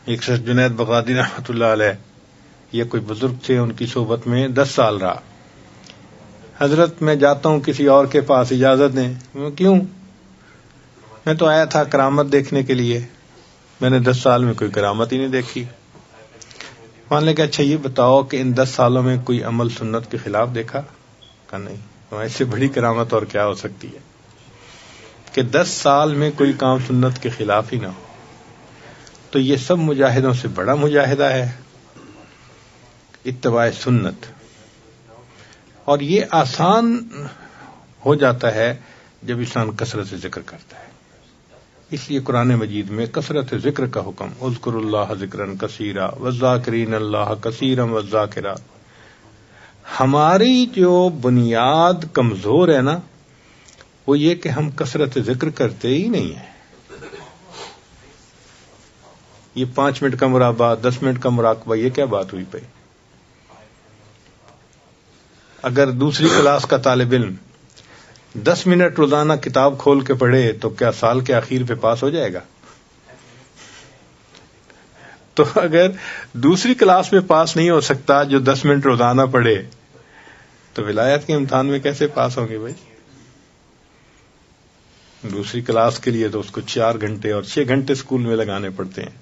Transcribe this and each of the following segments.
ایک شخص جنید بغدادی رحمۃ اللہ علیہ، یہ کوئی بزرگ تھے، ان کی صحبت میں 10 سال رہا. حضرت میں جاتا ہوں کسی اور کے پاس، اجازت دیں. کیوں؟ میں تو آیا تھا کرامت دیکھنے کے لیے، میں نے 10 سال میں کوئی کرامت ہی نہیں دیکھی. مان لے کہ اچھا یہ بتاؤ کہ ان 10 سالوں میں کوئی عمل سنت کے خلاف دیکھا؟ کہا نہیں. اس سے بڑی کرامت اور کیا ہو سکتی ہے کہ 10 سال میں کوئی کام سنت کے خلاف ہی نہ ہو. تو یہ سب مجاہدوں سے بڑا مجاہدہ ہے اتباع سنت، اور یہ آسان ہو جاتا ہے جب انسان کثرت سے ذکر کرتا ہے. اس لیے قرآن مجید میں کثرت ذکر کا حکم، اذکروا اللہ ذکرا کثیرا والذاکرین اللہ کثیرا والذاکرات. ہماری جو بنیاد کمزور ہے نا، وہ یہ کہ ہم کثرت ذکر کرتے ہی نہیں ہیں. یہ 5 منٹ کا مراقبہ، 10 منٹ کا مراقبہ، یہ کیا بات ہوئی بھائی؟ اگر دوسری کلاس کا طالب علم 10 منٹ روزانہ کتاب کھول کے پڑھے تو کیا سال کے آخر پہ پاس ہو جائے گا؟ تو اگر دوسری کلاس میں پاس نہیں ہو سکتا جو 10 منٹ روزانہ پڑھے، تو ولایت کے امتحان میں کیسے پاس ہوں گے بھائی؟ دوسری کلاس کے لیے تو اس کو 4 گھنٹے اور 6 گھنٹے اسکول میں لگانے پڑتے ہیں.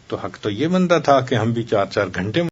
تو حق تو یہ بنتا تھا کہ ہم بھی 4 گھنٹے